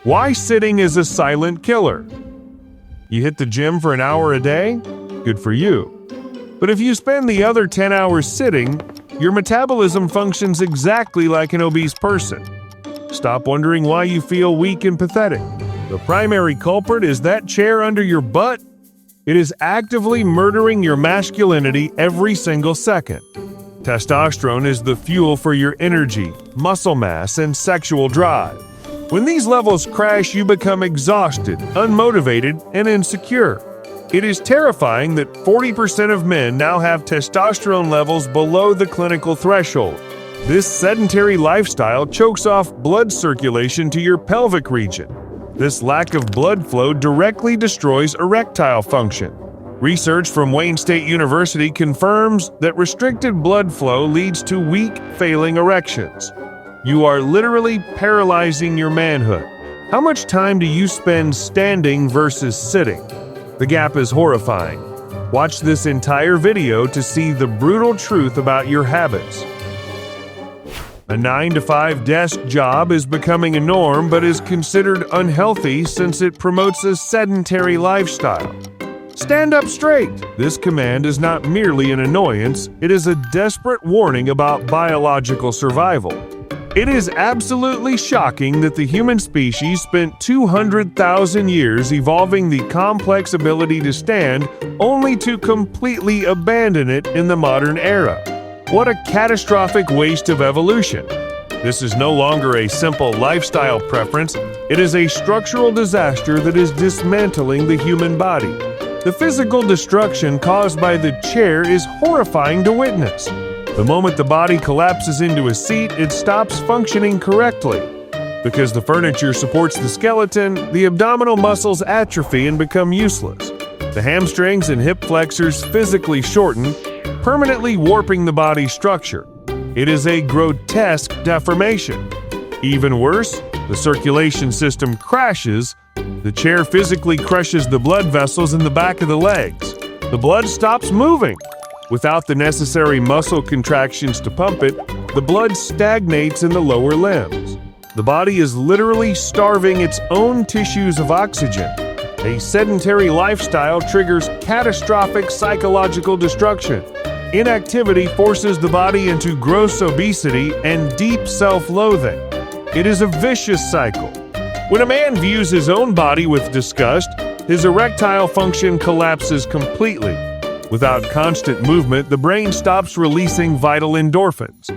Why sitting is a silent killer. You hit the gym for an hour a day? Good for you. But if you spend the other 10 hours sitting, your metabolism functions exactly like an obese person. Stop wondering why you feel weak and pathetic. The primary culprit is that chair under your butt. It is actively murdering your masculinity every single second. Testosterone is the fuel for your energy, muscle mass, and sexual drive. When these levels crash, you become exhausted, unmotivated, and insecure. It is terrifying that 40% of men now have testosterone levels below the clinical threshold. This sedentary lifestyle chokes off blood circulation to your pelvic region. This lack of blood flow directly destroys erectile function. Research from Wayne State University confirms that restricted blood flow leads to weak, failing erections. You are literally paralyzing your manhood. How much time do you spend standing versus sitting? The gap is horrifying. Watch this entire video to see the brutal truth about your habits. A 9-to-5 desk job is becoming a norm but is considered unhealthy since it promotes a sedentary lifestyle. Stand up straight! This command is not merely an annoyance, it is a desperate warning about biological survival. It is absolutely shocking that the human species spent 200,000 years evolving the complex ability to stand, only to completely abandon it in the modern era. What a catastrophic waste of evolution. This is no longer a simple lifestyle preference, it is a structural disaster that is dismantling the human body. The physical destruction caused by the chair is horrifying to witness. The moment the body collapses into a seat, it stops functioning correctly. Because the furniture supports the skeleton, the abdominal muscles atrophy and become useless. The hamstrings and hip flexors physically shorten, permanently warping the body's structure. It is a grotesque deformation. Even worse, the circulation system crashes. The chair physically crushes the blood vessels in the back of the legs. The blood stops moving. Without the necessary muscle contractions to pump it, the blood stagnates in the lower limbs. The body is literally starving its own tissues of oxygen. A sedentary lifestyle triggers catastrophic psychological destruction. Inactivity forces the body into gross obesity and deep self-loathing. It is a vicious cycle. When a man views his own body with disgust, his erectile function collapses completely. Without constant movement, the brain stops releasing vital endorphins.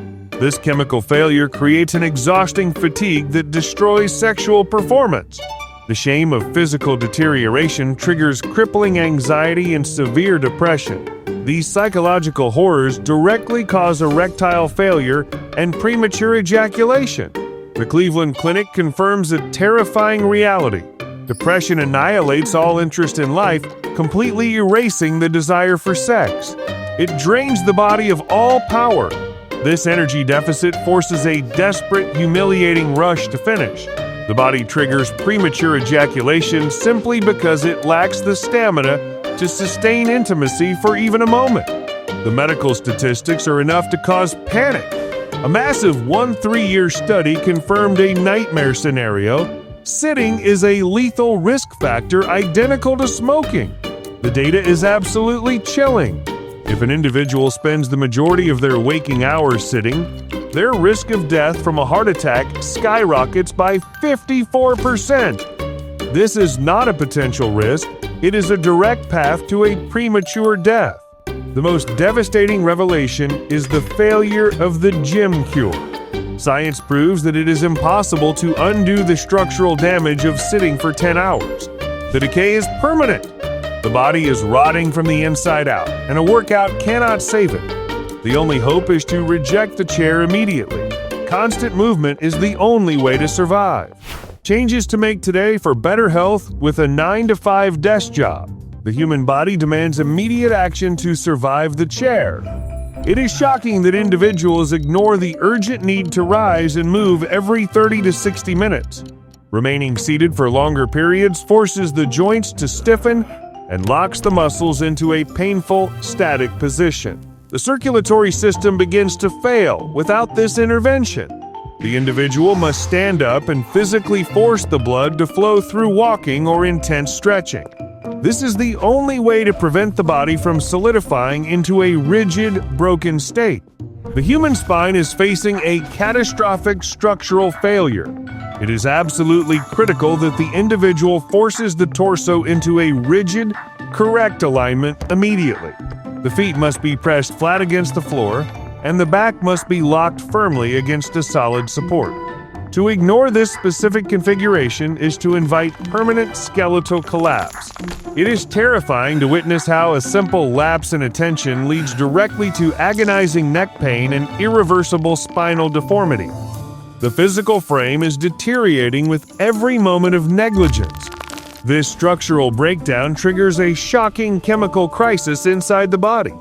This chemical failure creates an exhausting fatigue that destroys sexual performance. The shame of physical deterioration triggers crippling anxiety and severe depression. These psychological horrors directly cause erectile failure and premature ejaculation. The Cleveland Clinic confirms a terrifying reality. Depression annihilates all interest in life, completely erasing the desire for sex. It drains the body of all power. This energy deficit forces a desperate, humiliating rush to finish. The body triggers premature ejaculation simply because it lacks the stamina to sustain intimacy for even a moment. The medical statistics are enough to cause panic. A massive 3-year study confirmed a nightmare scenario. Sitting is a lethal risk factor identical to smoking. The data is absolutely chilling. If an individual spends the majority of their waking hours sitting, their risk of death from a heart attack skyrockets by 54%. This is not a potential risk, it is a direct path to a premature death. The most devastating revelation is the failure of the gym cure. Science proves that it is impossible to undo the structural damage of sitting for 10 hours. The decay is permanent. The body is rotting from the inside out, and a workout cannot save it. The only hope is to reject the chair immediately. Constant movement is the only way to survive. Changes to make today for better health with a 9-to-5 desk job. The human body demands immediate action to survive the chair. It is shocking that individuals ignore the urgent need to rise and move every 30 to 60 minutes. Remaining seated for longer periods forces the joints to stiffen and locks the muscles into a painful, static position. The circulatory system begins to fail without this intervention. The individual must stand up and physically force the blood to flow through walking or intense stretching. This is the only way to prevent the body from solidifying into a rigid, broken state. The human spine is facing a catastrophic structural failure. It is absolutely critical that the individual forces the torso into a rigid, correct alignment immediately. The feet must be pressed flat against the floor, and the back must be locked firmly against a solid support. To ignore this specific configuration is to invite permanent skeletal collapse. It is terrifying to witness how a simple lapse in attention leads directly to agonizing neck pain and irreversible spinal deformity. The physical frame is deteriorating with every moment of negligence. This structural breakdown triggers a shocking chemical crisis inside the body.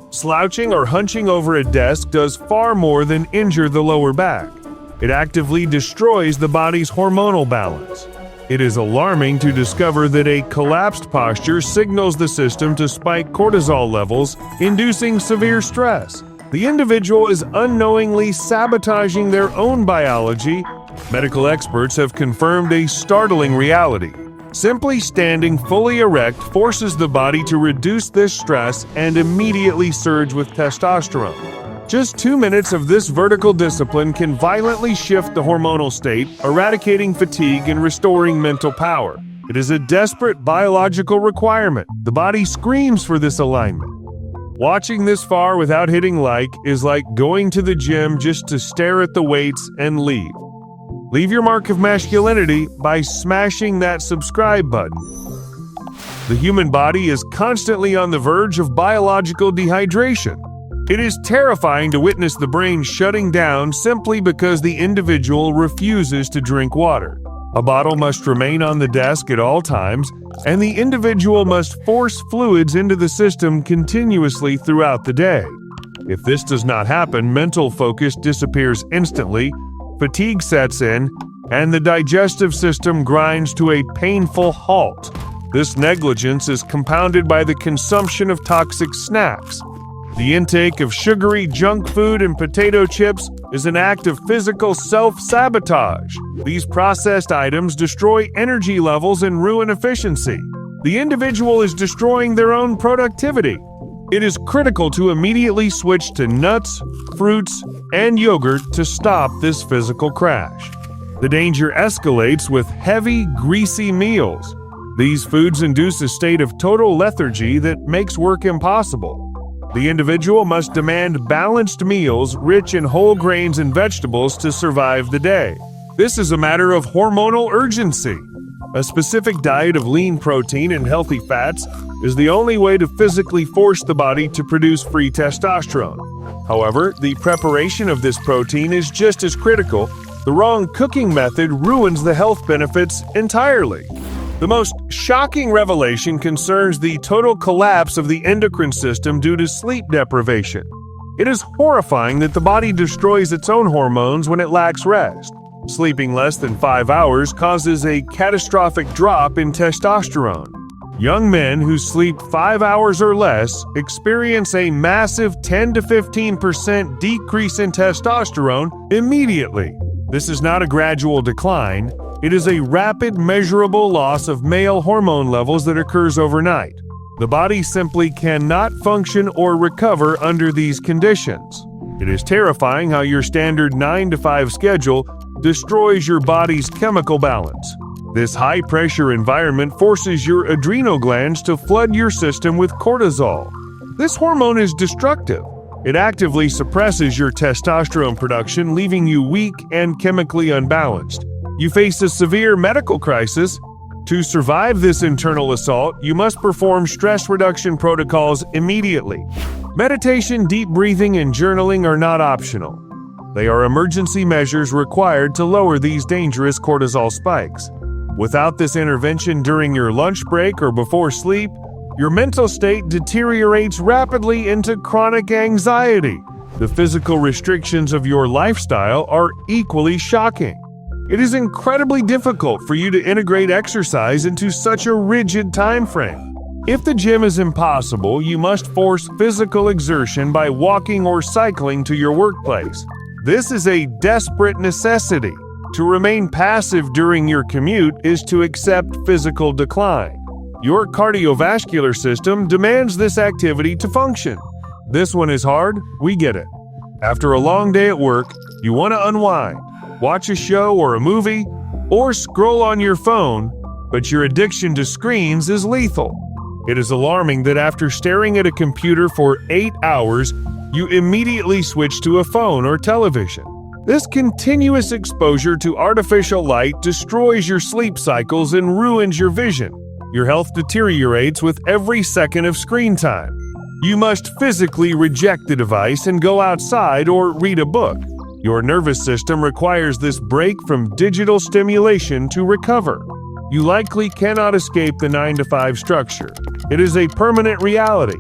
Slouching or hunching over a desk does far more than injure the lower back. It actively destroys the body's hormonal balance. It is alarming to discover that a collapsed posture signals the system to spike cortisol levels, inducing severe stress. The individual is unknowingly sabotaging their own biology. Medical experts have confirmed a startling reality. Simply standing fully erect forces the body to reduce this stress and immediately surge with testosterone. Just 2 minutes of this vertical discipline can violently shift the hormonal state, eradicating fatigue and restoring mental power. It is a desperate biological requirement. The body screams for this alignment. Watching this far without hitting like is like going to the gym just to stare at the weights and leave. Leave your mark of masculinity by smashing that subscribe button. The human body is constantly on the verge of biological dehydration. It is terrifying to witness the brain shutting down simply because the individual refuses to drink water. A bottle must remain on the desk at all times, and the individual must force fluids into the system continuously throughout the day. If this does not happen, mental focus disappears instantly, fatigue sets in, and the digestive system grinds to a painful halt. This negligence is compounded by the consumption of toxic snacks. The intake of sugary junk food and potato chips is an act of physical self-sabotage. These processed items destroy energy levels and ruin efficiency. The individual is destroying their own productivity. It is critical to immediately switch to nuts, fruits, and yogurt to stop this physical crash. The danger escalates with heavy, greasy meals. These foods induce a state of total lethargy that makes work impossible. The individual must demand balanced meals rich in whole grains and vegetables to survive the day. This is a matter of hormonal urgency. A specific diet of lean protein and healthy fats is the only way to physically force the body to produce free testosterone. However, the preparation of this protein is just as critical. The wrong cooking method ruins the health benefits entirely. The most shocking revelation concerns the total collapse of the endocrine system due to sleep deprivation. It is horrifying that the body destroys its own hormones when it lacks rest. Sleeping less than 5 hours causes a catastrophic drop in testosterone. Young men who sleep 5 hours or less experience a massive 10 to 15% decrease in testosterone immediately. This is not a gradual decline. It is a rapid, measurable loss of male hormone levels that occurs overnight. The body simply cannot function or recover under these conditions. It is terrifying how your standard 9 to 5 schedule destroys your body's chemical balance. This high-pressure environment forces your adrenal glands to flood your system with cortisol. This hormone is destructive. It actively suppresses your testosterone production, leaving you weak and chemically unbalanced. You face a severe medical crisis. To survive this internal assault, you must perform stress reduction protocols immediately. Meditation, deep breathing, and journaling are not optional. They are emergency measures required to lower these dangerous cortisol spikes. Without this intervention during your lunch break or before sleep, your mental state deteriorates rapidly into chronic anxiety. The physical restrictions of your lifestyle are equally shocking. It is incredibly difficult for you to integrate exercise into such a rigid time frame. If the gym is impossible, you must force physical exertion by walking or cycling to your workplace. This is a desperate necessity. To remain passive during your commute is to accept physical decline. Your cardiovascular system demands this activity to function. This one is hard, we get it. After a long day at work, you want to unwind, watch a show or a movie, or scroll on your phone, but your addiction to screens is lethal. It is alarming that after staring at a computer for 8 hours, you immediately switch to a phone or television. This continuous exposure to artificial light destroys your sleep cycles and ruins your vision. Your health deteriorates with every second of screen time. You must physically reject the device and go outside or read a book. Your nervous system requires this break from digital stimulation to recover. You likely cannot escape the 9-to-5 structure. It is a permanent reality.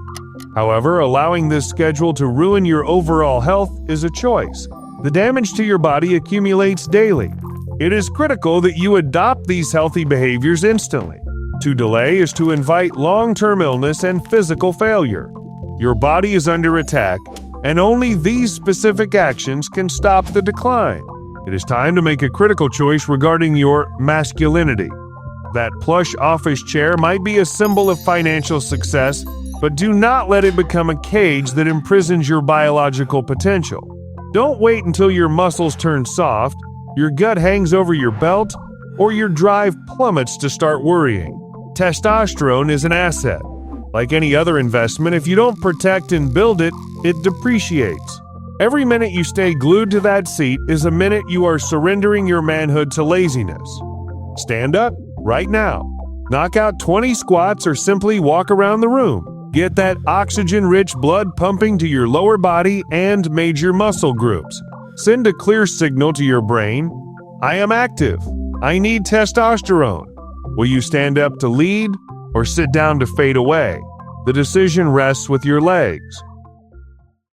However, allowing this schedule to ruin your overall health is a choice. The damage to your body accumulates daily. It is critical that you adopt these healthy behaviors instantly. To delay is to invite long-term illness and physical failure. Your body is under attack, and only these specific actions can stop the decline. It is time to make a critical choice regarding your masculinity. That plush office chair might be a symbol of financial success, but do not let it become a cage that imprisons your biological potential. Don't wait until your muscles turn soft, your gut hangs over your belt, or your drive plummets to start worrying. Testosterone is an asset. Like any other investment, if you don't protect and build it, it depreciates. Every minute you stay glued to that seat is a minute you are surrendering your manhood to laziness. Stand up right now. Knock out 20 squats or simply walk around the room. Get that oxygen-rich blood pumping to your lower body and major muscle groups. Send a clear signal to your brain. I am active. I need testosterone. Will you stand up to lead or sit down to fade away? The decision rests with your legs.